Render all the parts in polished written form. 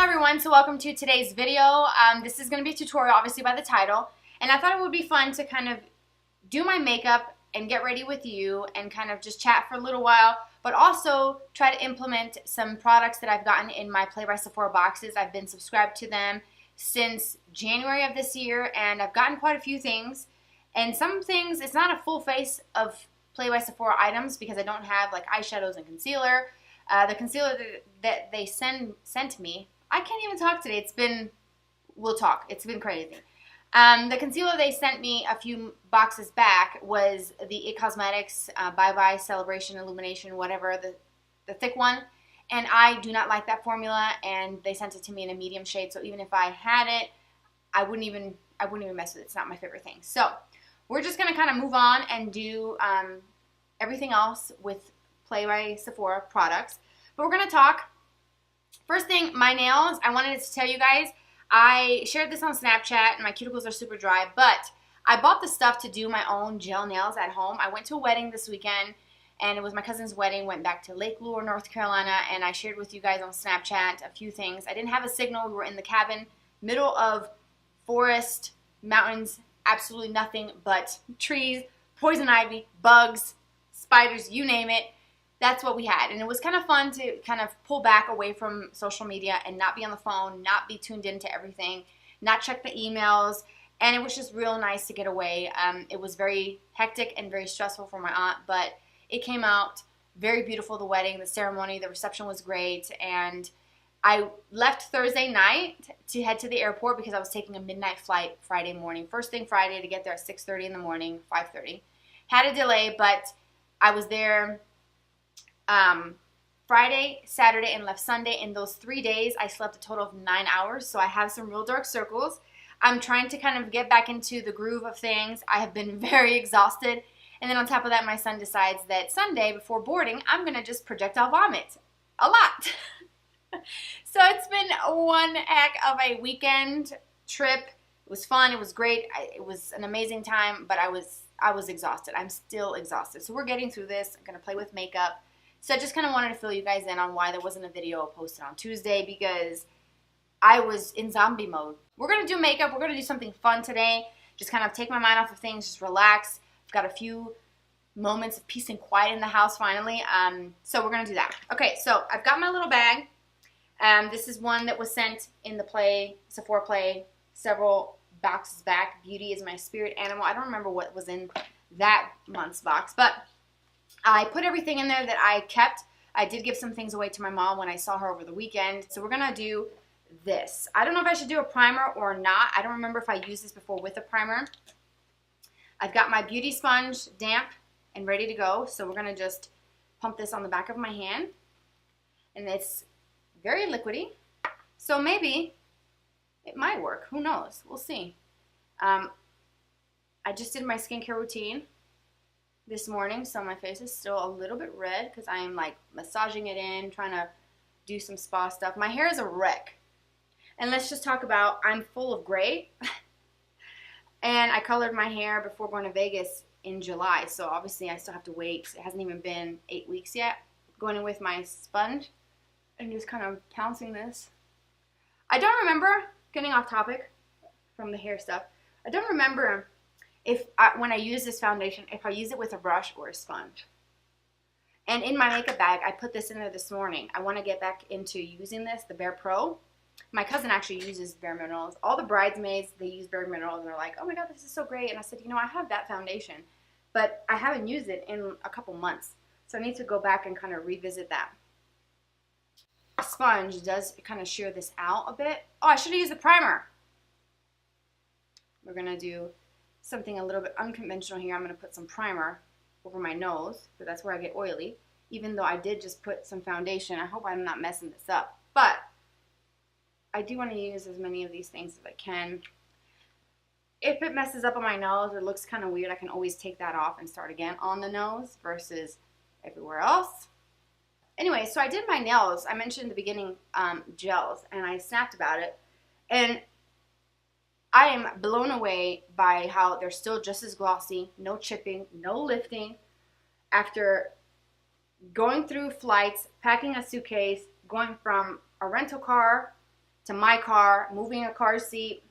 everyone, so welcome to today's video. This is going to be a tutorial, obviously by the title, and I thought it would be fun to kind of do my makeup and get ready with you and kind of just chat for a little while, but also try to implement some products that I've gotten in my Play by Sephora boxes. I've been subscribed to them since January of this year, and I've gotten quite a few things, and some things, it's not a full face of Play by Sephora items because I don't have like eyeshadows and concealer. The concealer that they sent me, I can't even talk today. We'll talk. It's been crazy. The concealer they sent me a few boxes back was the Cosmetics Bye Bye Celebration Illumination, whatever, the thick one. And I do not like that formula, and they sent it to me in a medium shade. So even if I had it, I wouldn't even mess with it. It's not my favorite thing. So we're just gonna kind of move on and do everything else with Play by Sephora products. But we're gonna talk. First thing, my nails. I wanted to tell you guys, I shared this on Snapchat, and my cuticles are super dry, but I bought the stuff to do my own gel nails at home. I went to a wedding this weekend, and it was my cousin's wedding. Went back to Lake Lure, North Carolina, and I shared with you guys on Snapchat a few things. I didn't have a signal. We were in the cabin, middle of forest, mountains, absolutely nothing but trees, poison ivy, bugs, spiders, you name it. That's what we had, and it was kind of fun to kind of pull back away from social media and not be on the phone, not be tuned into everything, not check the emails, and it was just real nice to get away. It was very hectic and very stressful for my aunt, but it came out very beautiful, the wedding, the ceremony, the reception was great, and I left Thursday night to head to the airport because I was taking a midnight flight Friday morning. First thing Friday to get there at 6:30 in the morning, 5:30. Had a delay, but I was there Friday, Saturday, and left Sunday. In those 3 days, I slept a total of 9 hours, so I have some real dark circles. I'm trying to kind of get back into the groove of things. I have been very exhausted, and then on top of that, my son decides that Sunday, before boarding, I'm going to just projectile vomit. A lot. So it's been one heck of a weekend trip. It was fun. It was great. It was an amazing time, but I was exhausted. I'm still exhausted. So we're getting through this. I'm going to play with makeup. So I just kind of wanted to fill you guys in on why there wasn't a video posted on Tuesday, because I was in zombie mode. We're going to do makeup. We're going to do something fun today. Just kind of take my mind off of things, just relax. I've got a few moments of peace and quiet in the house finally. So we're going to do that. Okay, so I've got my little bag. This is one that was sent in the Sephora Play several boxes back. Beauty is my spirit animal. I don't remember what was in that month's box, but I put everything in there that I kept. I did give some things away to my mom when I saw her over the weekend. So we're going to do this. I don't know if I should do a primer or not. I don't remember if I used this before with a primer. I've got my beauty sponge damp and ready to go. So we're going to just pump this on the back of my hand. And it's very liquidy. So maybe it might work. Who knows? We'll see. I just did my skincare routine this morning, so my face is still a little bit red because I am like massaging it in, trying to do some spa stuff. My hair is a wreck. And let's just talk about, I'm full of gray. And I colored my hair before going to Vegas in July, so obviously I still have to wait. It hasn't even been 8 weeks yet. Going in with my sponge and just kind of pouncing this. I don't remember, getting off topic from the hair stuff, I don't remember when I use this foundation, if I use it with a brush or a sponge. And in my makeup bag, I put this in there this morning. I want to get back into using this, the Bare Pro. My cousin actually uses Bare Minerals. All the bridesmaids, they use Bare Minerals, and they're like, oh my god, this is so great. And I said, you know, I have that foundation, but I haven't used it in a couple months. So I need to go back and kind of revisit that. The sponge does kind of shear this out a bit. Oh, I should have used a primer. We're going to do something a little bit unconventional here. I'm going to put some primer over my nose, because that's where I get oily, even though I did just put some foundation. I hope I'm not messing this up, but I do want to use as many of these things as I can. If it messes up on my nose or looks kind of weird, I can always take that off and start again on the nose versus everywhere else. Anyway, so I did my nails. I mentioned in the beginning gels, and I snapped about it, and I am blown away by how they're still just as glossy, no chipping, no lifting. After going through flights, packing a suitcase, going from a rental car to my car, moving a car seat,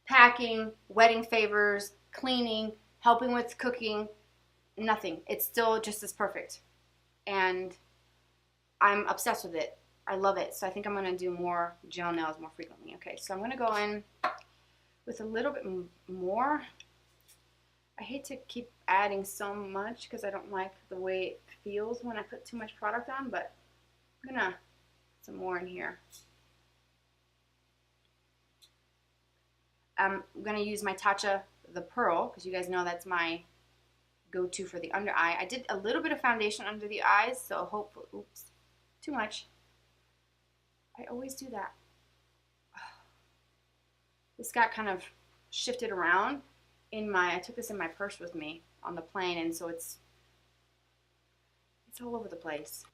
packing, wedding favors, cleaning, helping with cooking, nothing. It's still just as perfect. And I'm obsessed with it. I love it. So I think I'm going to do more gel nails more frequently. Okay, so I'm going to go in with a little bit more. I hate to keep adding so much because I don't like the way it feels when I put too much product on, but I'm going to put some more in here. I'm going to use my Tatcha, the Pearl, because you guys know that's my go-to for the under eye. I did a little bit of foundation under the eyes, so hopefully, oops, too much. I always do that. This got kind of shifted around in my, I took this in my purse with me on the plane, and so it's all over the place.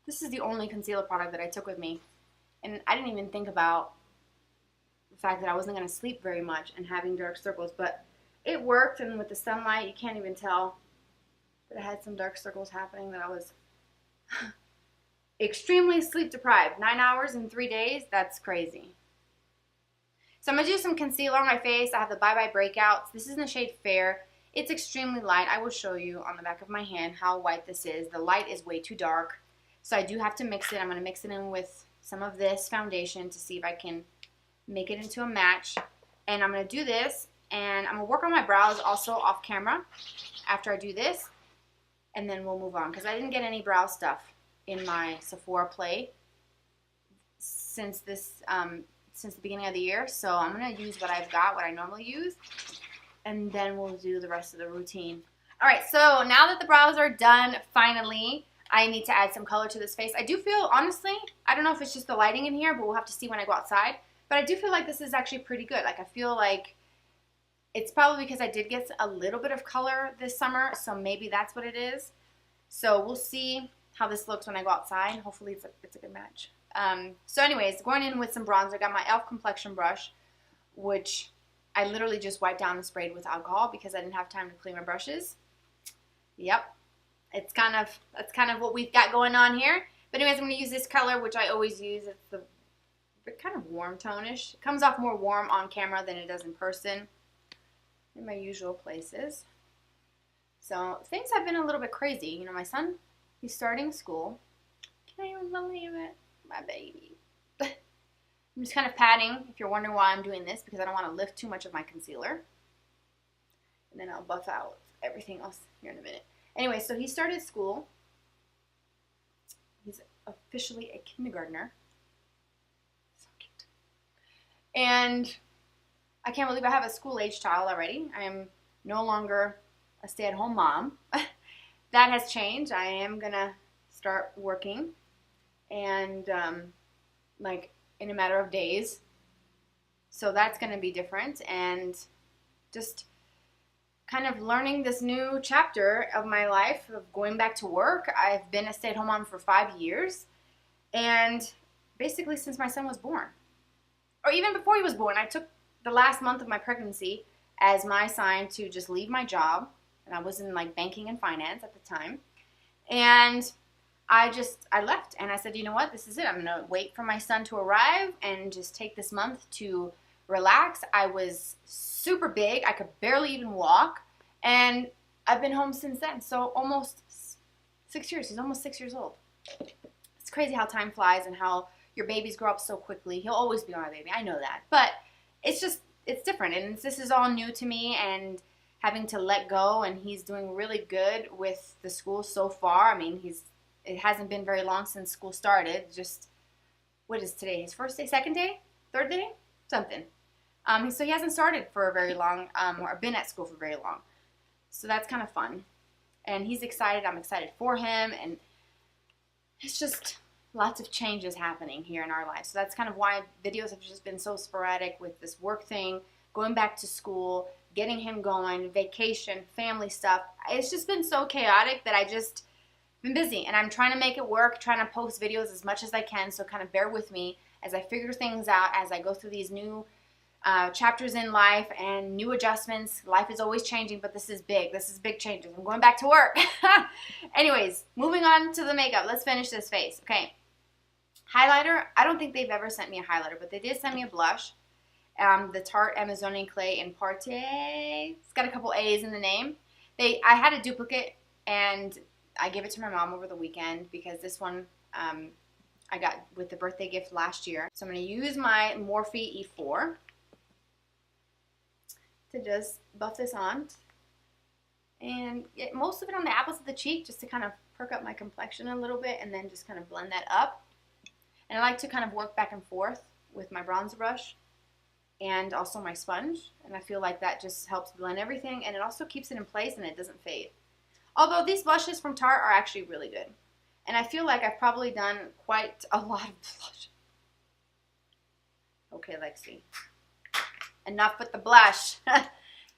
This is the only concealer product that I took with me, and I didn't even think about the fact that I wasn't going to sleep very much and having dark circles, but it worked, and with the sunlight, you can't even tell that I had some dark circles happening, that I was extremely sleep deprived. 9 hours in 3 days, that's crazy. So I'm going to do some concealer on my face. I have the Bye Bye Breakout. This is in the shade Fair. It's extremely light. I will show you on the back of my hand how white this is. The light is way too dark, so I do have to mix it. I'm going to mix it in with some of this foundation to see if I can make it into a match. And I'm going to do this, and I'm going to work on my brows also off camera after I do this, and then we'll move on, because I didn't get any brow stuff in my Sephora play since this since the beginning of the year, so I'm going to use what I've got, what I normally use, and then we'll do the rest of the routine. Alright, so now that the brows are done, finally, I need to add some color to this face. I do feel, honestly, I don't know if it's just the lighting in here, but we'll have to see when I go outside, but I do feel like this is actually pretty good. Like, I feel like it's probably because I did get a little bit of color this summer, so maybe that's what it is. So we'll see how this looks when I go outside. Hopefully it's a good match. So anyways, going in with some bronzer. I got my e.l.f. complexion brush, which I literally just wiped down and sprayed with alcohol because I didn't have time to clean my brushes. Yep, that's kind of what we've got going on here. But anyways, I'm going to use this color, which I always use. It's the kind of warm tone-ish. It comes off more warm on camera than it does in person in my usual places. So things have been a little bit crazy. You know, my son, he's starting school. Can I even believe it? My baby. I'm just kind of patting, if you're wondering why I'm doing this, because I don't want to lift too much of my concealer. And then I'll buff out everything else here in a minute. Anyway, so he started school. He's officially a kindergartner. So cute. And I can't believe I have a school-age child already. I am no longer a stay-at-home mom. That has changed. I am going to start working. And like in a matter of days, so that's going to be different, and just kind of learning this new chapter of my life of going back to work. I've been a stay-at-home mom for 5 years, and basically since my son was born, or even before he was born. I took the last month of my pregnancy as my sign to just leave my job, and I was in like banking and finance at the time, and I left, and I said, you know what, this is it. I'm going to wait for my son to arrive and just take this month to relax. I was super big. I could barely even walk, and I've been home since then, so almost 6 years. He's almost 6 years old. It's crazy how time flies and how your babies grow up so quickly. He'll always be my baby. I know that, but it's different, and this is all new to me, and having to let go, and he's doing really good with the school so far. I mean, it hasn't been very long since school started. Just, what is today? His first day, second day, third day? Something. So he hasn't started for very long, or been at school for very long. So that's kind of fun. And he's excited. I'm excited for him. And it's just lots of changes happening here in our lives. So that's kind of why videos have just been so sporadic with this work thing, going back to school, getting him going, vacation, family stuff. It's just been so chaotic that I just been busy, and I'm trying to make it work, trying to post videos as much as I can, so kind of bear with me as I figure things out, as I go through these new chapters in life and new adjustments. Life is always changing, but this is big. This is big changes. I'm going back to work. Anyways, moving on to the makeup. Let's finish this face. Okay. Highlighter, I don't think they've ever sent me a highlighter, but they did send me a blush. The Tarte Amazonian Clay in Parte. It's got a couple A's in the name. I had a duplicate, and I gave it to my mom over the weekend because this one I got with the birthday gift last year. So I'm going to use my Morphe E4 to just buff this on and get most of it on the apples of the cheek just to kind of perk up my complexion a little bit, and then just kind of blend that up. And I like to kind of work back and forth with my bronzer brush and also my sponge, and I feel like that just helps blend everything, and it also keeps it in place and it doesn't fade. Although these blushes from Tarte are actually really good, and I feel like I've probably done quite a lot of blush. Okay, Lexi, enough with the blush.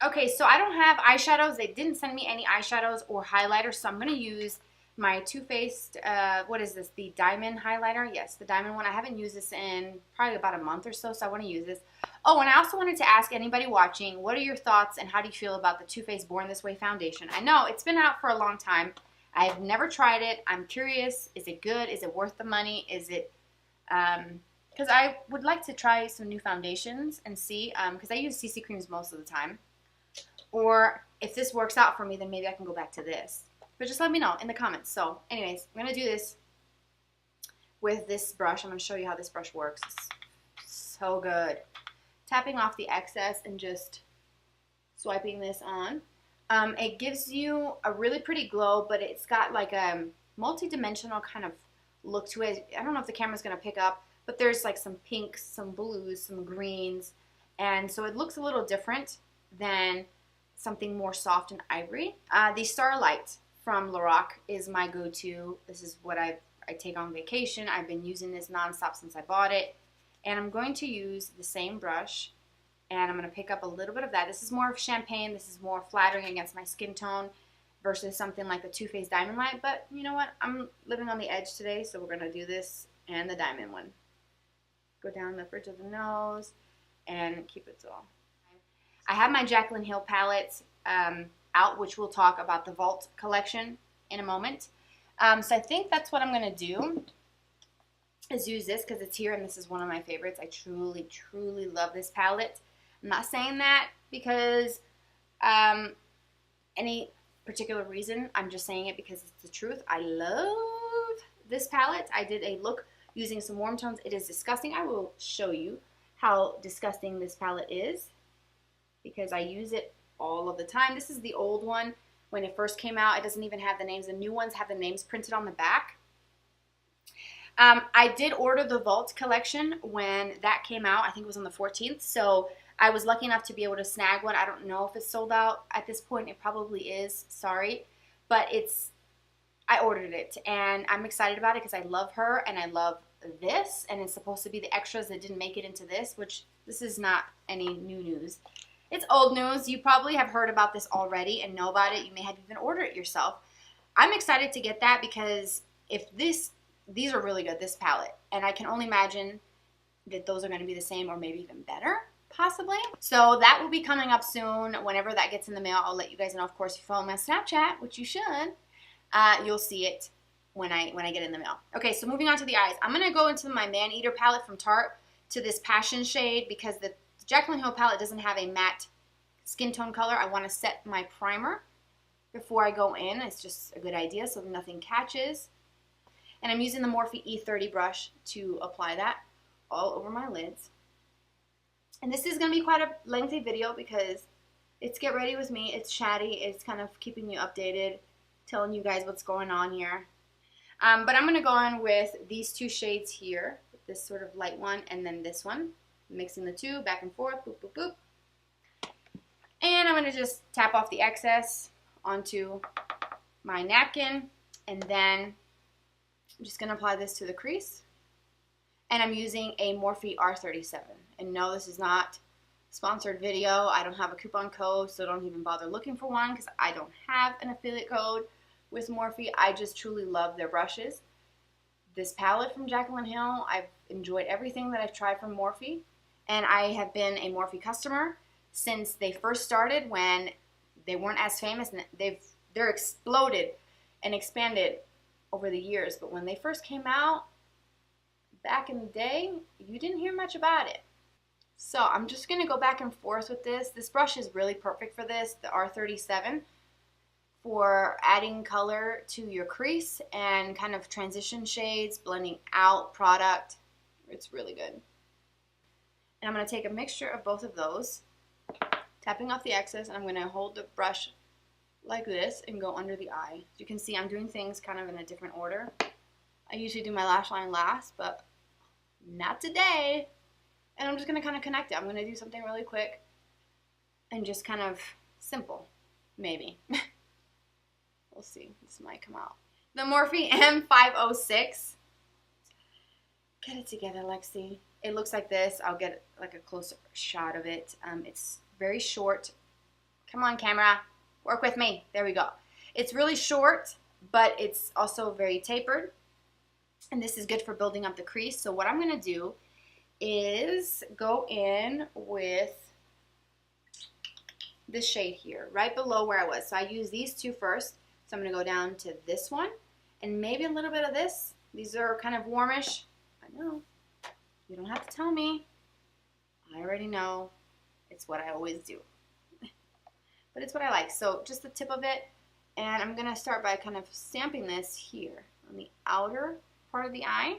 Okay, so I don't have eyeshadows. They didn't send me any eyeshadows or highlighters, so I'm going to use my Too Faced, what is this, the Diamond highlighter? Yes, the Diamond one. I haven't used this in probably about a month or so, so I want to use this. Oh, and I also wanted to ask anybody watching, what are your thoughts and how do you feel about the Too Faced Born This Way foundation? I know it's been out for a long time. I've never tried it. I'm curious. Is it good? Is it worth the money? Is it, because I would like to try some new foundations and see, because I use CC creams most of the time. Or if this works out for me, then maybe I can go back to this. But just let me know in the comments. So anyways, I'm going to do this with this brush. I'm going to show you how this brush works. It's so good. Tapping off the excess and just swiping this on. It gives you a really pretty glow, but it's got like a multi-dimensional kind of look to it. I don't know if the camera's going to pick up, but there's like some pinks, some blues, some greens. And so it looks a little different than something more soft and ivory. The Starlight from LORAC is my go-to. This is what I take on vacation. I've been using this nonstop since I bought it. And I'm going to use the same brush, and I'm going to pick up a little bit of that. This is more of champagne. This is more flattering against my skin tone versus something like the Too Faced Diamond Light. But you know what? I'm living on the edge today, so we're going to do this and the diamond one. Go down the bridge of the nose and keep it all. I have my Jaclyn Hill palette out, which we'll talk about the Vault collection in a moment. So I think that's what I'm going to do, is use this because it's here and this is one of my favorites. I truly, truly love this palette. I'm not saying that because any particular reason. I'm just saying it because it's the truth. I love this palette. I did a look using some warm tones. It is disgusting. I will show you how disgusting this palette is because I use it all of the time. This is the old one when it first came out. It doesn't even have the names. The new ones have the names printed on the back. I did order the Vault collection when that came out. I think it was on the 14th. So I was lucky enough to be able to snag one. I don't know if it's sold out at this point. It probably is. Sorry. But I ordered it and I'm excited about it because I love her and I love this. And it's supposed to be the extras that didn't make it into this, which this is not any new news. It's old news. You probably have heard about this already and know about it. You may have even ordered it yourself. I'm excited to get that because if these are really good, this palette. And I can only imagine that those are going to be the same or maybe even better, possibly. So that will be coming up soon. Whenever that gets in the mail, I'll let you guys know. Of course, if you follow me on Snapchat, which you should, you'll see it when I get it in the mail. Okay, so moving on to the eyes. I'm going to go into my Man Eater palette from Tarte to this Passion shade because the Jaclyn Hill palette doesn't have a matte skin tone color. I want to set my primer before I go in. It's just a good idea so nothing catches. And I'm using the Morphe E30 brush to apply that all over my lids. And this is going to be quite a lengthy video because it's Get Ready With Me. It's chatty. It's kind of keeping you updated, telling you guys what's going on here. But I'm going to go in with these two shades here, this sort of light one and then this one. Mixing the two back and forth, boop, boop, boop. And I'm going to just tap off the excess onto my napkin. And then I'm just going to apply this to the crease. And I'm using a Morphe R37. And no, this is not a sponsored video. I don't have a coupon code, so don't even bother looking for one because I don't have an affiliate code with Morphe. I just truly love their brushes. This palette from Jaclyn Hill, I've enjoyed everything that I've tried from Morphe. And I have been a Morphe customer since they first started when they weren't as famous. And they're exploded and expanded over the years. But when they first came out, back in the day, you didn't hear much about it. So I'm just going to go back and forth with this. This brush is really perfect for this, the R37, for adding color to your crease and kind of transition shades, blending out product. It's really good. And I'm going to take a mixture of both of those, tapping off the excess, and I'm going to hold the brush like this and go under the eye. As you can see, I'm doing things kind of in a different order. I usually do my lash line last, but not today. And I'm just going to kind of connect it. I'm going to do something really quick and just kind of simple, maybe. We'll see. This might come out. The Morphe M506. Get it together, Lexi. It looks like this. I'll get like a close shot of it. It's very short. Come on, camera. Work with me. There we go. It's really short, but it's also very tapered. And this is good for building up the crease. So what I'm going to do is go in with this shade here, right below where I was. So I use these two first. So I'm going to go down to this one and maybe a little bit of this. These are kind of warmish. I know. You don't have to tell me. I already know. It's what I always do. But it's what I like. So just the tip of it. And I'm going to start by kind of stamping this here on the outer part of the eye.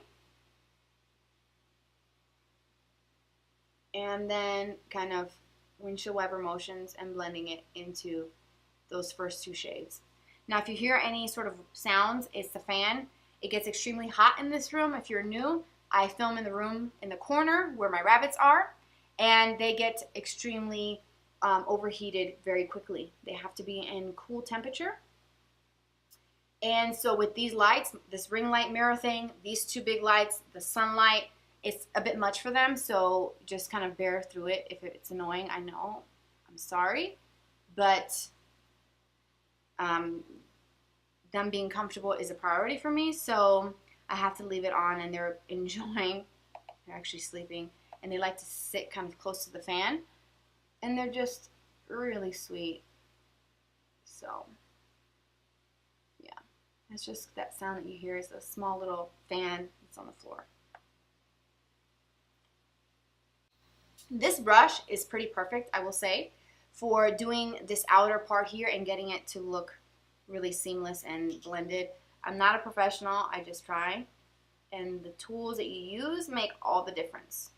And then kind of windshield wiper motions and blending it into those first two shades. Now if you hear any sort of sounds, it's the fan. It gets extremely hot in this room. If you're new, I film in the room in the corner where my rabbits are, and they get extremely overheated very quickly. They have to be in cool temperature. And so with these lights, this ring light mirror thing, these two big lights, the sunlight, it's a bit much for them, so just kind of bear through it. If it's annoying, I know. I'm sorry. But them being comfortable is a priority for me, so I have to leave it on, and they're enjoying. They're actually sleeping, and they like to sit kind of close to the fan, and they're just really sweet. So, yeah. It's just that sound that you hear is a small little fan that's on the floor. This brush is pretty perfect, I will say, for doing this outer part here and getting it to look really seamless and blended. I'm not a professional, I just try. And the tools that you use make all the difference.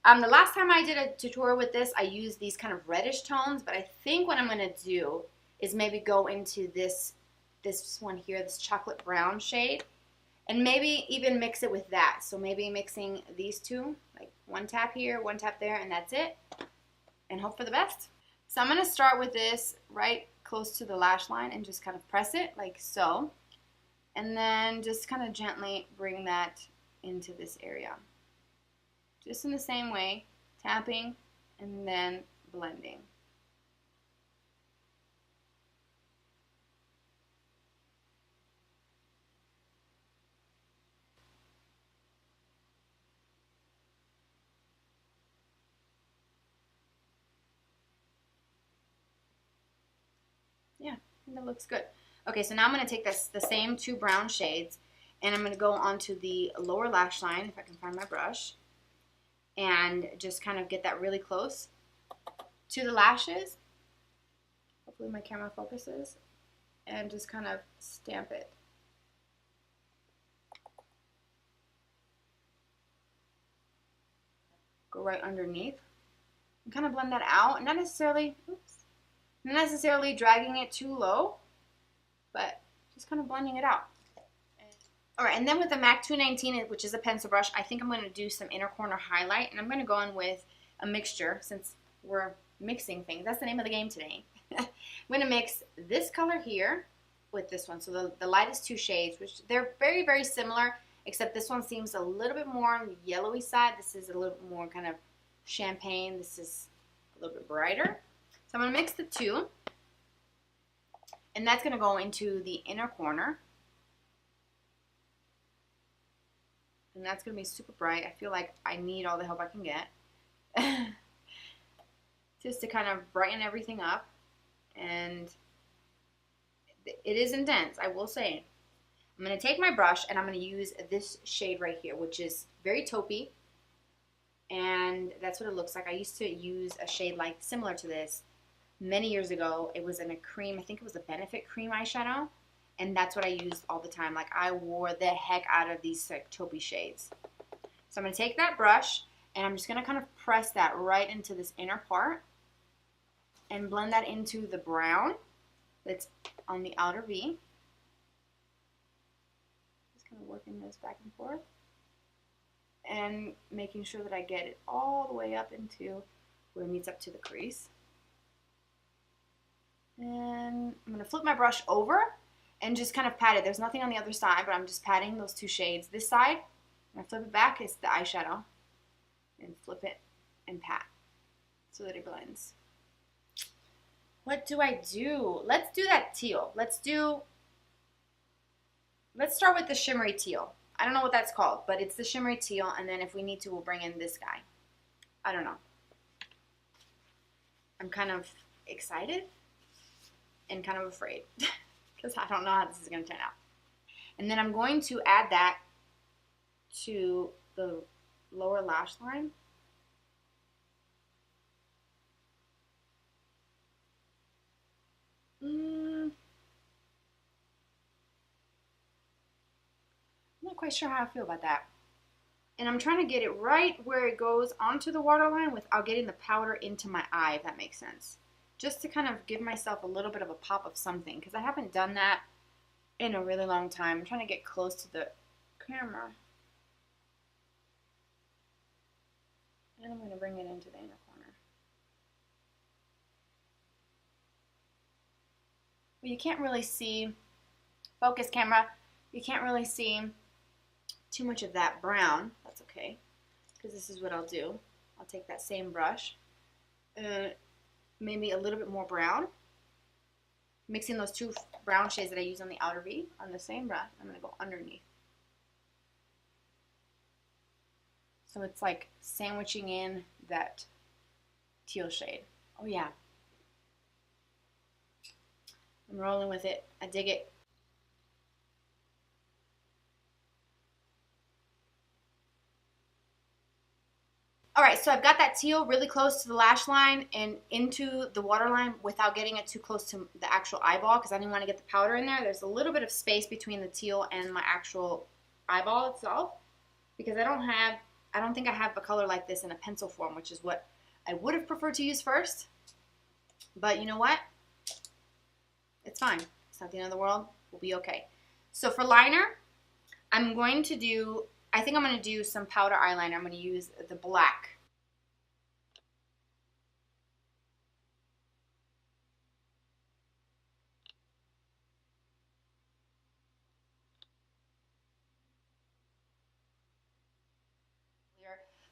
The last time I did a tutorial with this, I used these kind of reddish tones, but I think what I'm going to do is maybe go into this one here, this chocolate brown shade, and maybe even mix it with that. So maybe mixing these two, like one tap here, one tap there, and that's it. And hope for the best. So I'm going to start with this right close to the lash line and just kind of press it like so. And then just kind of gently bring that into this area. Just in the same way, tapping and then blending. Yeah, I think that looks good. Okay, so now I'm going to take the same two brown shades, and I'm going to go onto the lower lash line, if I can find my brush, and just kind of get that really close to the lashes. Hopefully my camera focuses. And just kind of stamp it. Go right underneath. And kind of blend that out. Not necessarily, not necessarily dragging it too low, but just kind of blending it out. Alright, and then with the MAC 219, which is a pencil brush, I think I'm going to do some inner corner highlight, and I'm going to go in with a mixture, since we're mixing things. That's the name of the game today. I'm going to mix this color here with this one. So the lightest two shades, which they're very, very similar, except this one seems a little bit more on the yellowy side. This is a little bit more kind of champagne. This is a little bit brighter. So I'm going to mix the two, and that's going to go into the inner corner. And that's going to be super bright. I feel like I need all the help I can get. Just to kind of brighten everything up. And it is intense, I will say. I'm going to take my brush and I'm going to use this shade right here, which is very taupey. And that's what it looks like. I used to use a shade like similar to this many years ago. It was in a cream, I think it was a Benefit cream eyeshadow. And that's what I used all the time. Like I wore the heck out of these like taupey shades. So I'm going to take that brush and I'm just going to kind of press that right into this inner part and blend that into the brown that's on the outer V. Just kind of working this back and forth and making sure that I get it all the way up into where it meets up to the crease. And I'm going to flip my brush over and just kind of pat it. There's nothing on the other side, but I'm just patting those two shades. This side, when I flip it back, it's the eyeshadow. And flip it and pat so that it blends. What do I do? Let's do that teal. Let's start with the shimmery teal. I don't know what that's called, but it's the shimmery teal, and then if we need to, we'll bring in this guy. I don't know. I'm kind of excited and kind of afraid because I don't know how this is going to turn out. And then I'm going to add that to the lower lash line. I'm not quite sure how I feel about that. And I'm trying to get it right where it goes onto the waterline without getting the powder into my eye, if that makes sense. Just to kind of give myself a little bit of a pop of something, because I haven't done that in a really long time. I'm trying to get close to the camera. And I'm going to bring it into the inner corner. Well, you can't really see, focus camera, you can't really see too much of that brown. That's okay, because this is what I'll do. I'll take that same brush, maybe a little bit more brown, mixing those two brown shades that I use on the outer V on the same brush. I'm going to go underneath. So it's like sandwiching in that teal shade. Oh yeah. I'm rolling with it. I dig it. Alright, so I've got that teal really close to the lash line and into the waterline without getting it too close to the actual eyeball because I didn't want to get the powder in there. There's a little bit of space between the teal and my actual eyeball itself because I don't think I have a color like this in a pencil form, which is what I would have preferred to use first. But you know what? It's fine. It's not the end of the world. We'll be okay. So for liner, I'm going to do, I think I'm going to do some powder eyeliner. I'm going to use the black.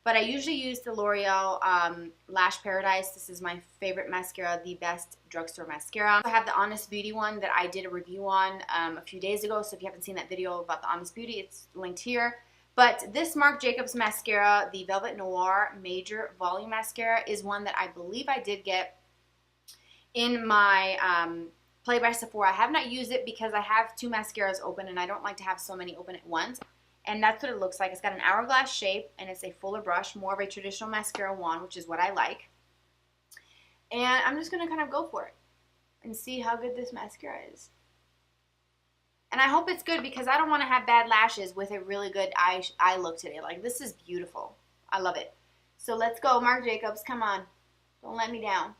But I usually use the L'Oreal Lash Paradise. This is my favorite mascara, the best drugstore mascara. I have the Honest Beauty one that I did a review on a few days ago. So if you haven't seen that video about the Honest Beauty, it's linked here. But this Marc Jacobs mascara, the Velvet Noir Major Volume Mascara, is one that I believe I did get in my Play by Sephora. I have not used it because I have two mascaras open and I don't like to have so many open at once. And that's what it looks like. It's got an hourglass shape and it's a fuller brush, more of a traditional mascara wand, which is what I like. And I'm just going to kind of go for it and see how good this mascara is. And I hope it's good because I don't want to have bad lashes with a really good eye look today. Like, this is beautiful. I love it. So let's go, Marc Jacobs. Come on. Don't let me down.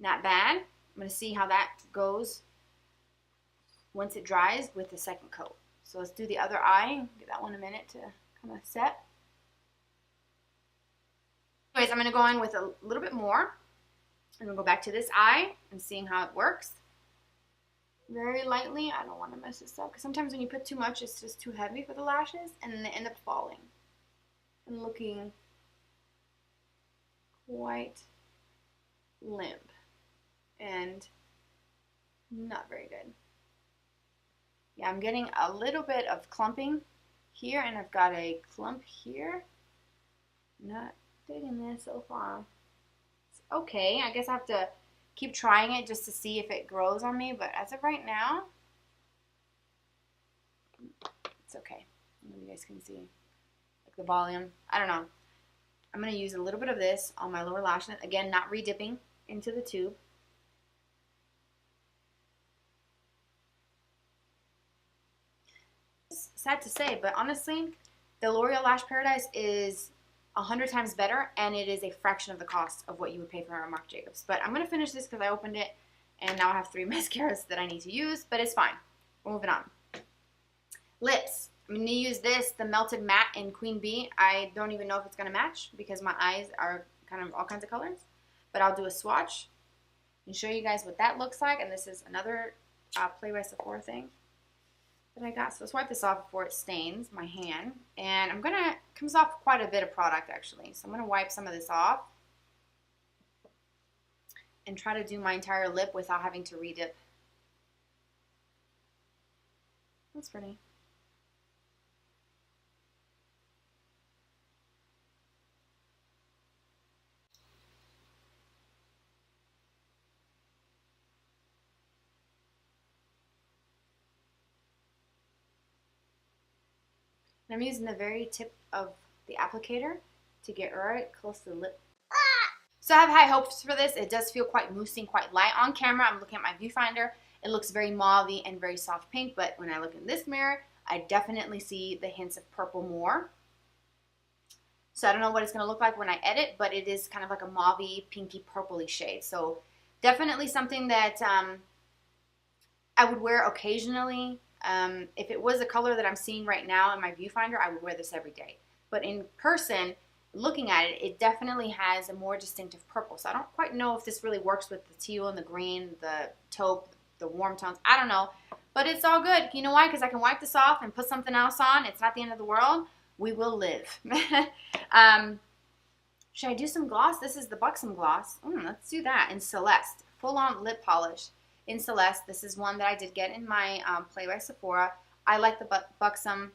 Not bad. I'm going to see how that goes once it dries with the second coat. So let's do the other eye. Give that one a minute to kind of set. Anyways, I'm going to go in with a little bit more. I'm going to go back to this eye and seeing how it works. Very lightly. I don't want to mess this up because sometimes when you put too much, it's just too heavy for the lashes and then they end up falling and looking quite limp and not very good. Yeah, I'm getting a little bit of clumping here, and I've got a clump here. Not digging this so far. It's okay. I guess I have to keep trying it just to see if it grows on me, but as of right now, it's okay. Maybe you guys can see like the volume. I don't know. I'm going to use a little bit of this on my lower lash line. Again, not re-dipping into the tube. It's sad to say, but honestly, the L'Oreal Lash Paradise is 100 times better, and it is a fraction of the cost of what you would pay for a Marc Jacobs. But I'm going to finish this because I opened it, and now I have 3 mascaras that I need to use, but it's fine. We're moving on. Lips. I'm going to use this, the Melted Matte in Queen Bee. I don't even know if it's going to match because my eyes are kind of all kinds of colors. But I'll do a swatch and show you guys what that looks like. And this is another Play by Sephora thing that I got. So let's wipe this off before it stains my hand. And I'm going to, comes off quite a bit of product actually. So I'm going to wipe some of this off and try to do my entire lip without having to re-dip. That's pretty. And I'm using the very tip of the applicator to get right close to the lip. So I have high hopes for this. It does feel quite moussey, quite light. On camera, I'm looking at my viewfinder. It looks very mauve-y and very soft pink, but when I look in this mirror, I definitely see the hints of purple more. So I don't know what it's going to look like when I edit, but it is kind of like a mauve-y, pinky, purpley shade. So definitely something that I would wear occasionally. If it was a color that I'm seeing right now in my viewfinder, I would wear this every day. But in person, looking at it, it definitely has a more distinctive purple. So I don't quite know if this really works with the teal and the green, the taupe, the warm tones. I don't know. But it's all good. You know why? Because I can wipe this off and put something else on. It's not the end of the world. We will live. Should I do some gloss? This is the Buxom gloss. Let's do that in Celeste. Full-on lip polish. In Celeste, this is one that I did get in my Play by Sephora. I like the Buxom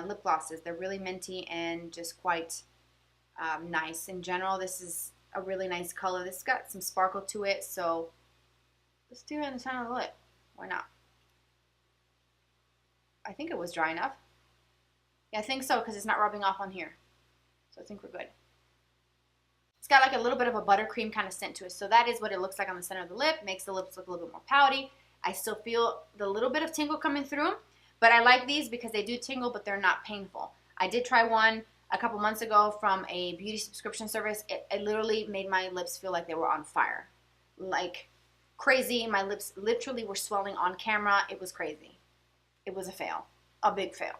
lip glosses. They're really minty and just quite nice. In general, this is a really nice color. This has got some sparkle to it, so let's do it in the center of the lip. Why not? I think it was dry enough. Yeah, I think so because it's not rubbing off on here. So I think we're good. It's got like a little bit of a buttercream kind of scent to it. So that is what it looks like on the center of the lip. Makes the lips look a little bit more pouty. I still feel the little bit of tingle coming through. But I like these because they do tingle, but they're not painful. I did try one a couple months ago from a beauty subscription service. It literally made my lips feel like they were on fire. Like crazy. My lips literally were swelling on camera. It was crazy. It was a fail. A big fail.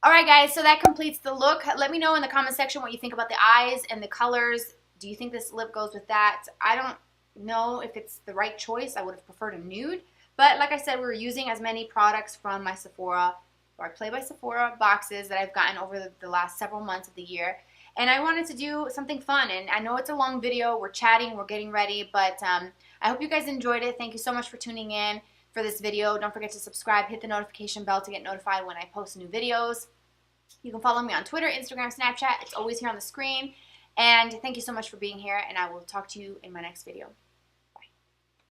Alright guys, so that completes the look. Let me know in the comment section what you think about the eyes and the colors. Do you think this lip goes with that? I don't know if it's the right choice. I would have preferred a nude. But like I said, we're using as many products from my Sephora, or Play by Sephora boxes that I've gotten over the last several months of the year. And I wanted to do something fun. And I know it's a long video. We're chatting. We're getting ready. But I hope you guys enjoyed it. Thank you so much for tuning in for this video. Don't forget to subscribe. Hit the notification bell to get notified when I post new videos. You can follow me on Twitter, Instagram, Snapchat. It's always here on the screen. And thank you so much for being here. And I will talk to you in my next video.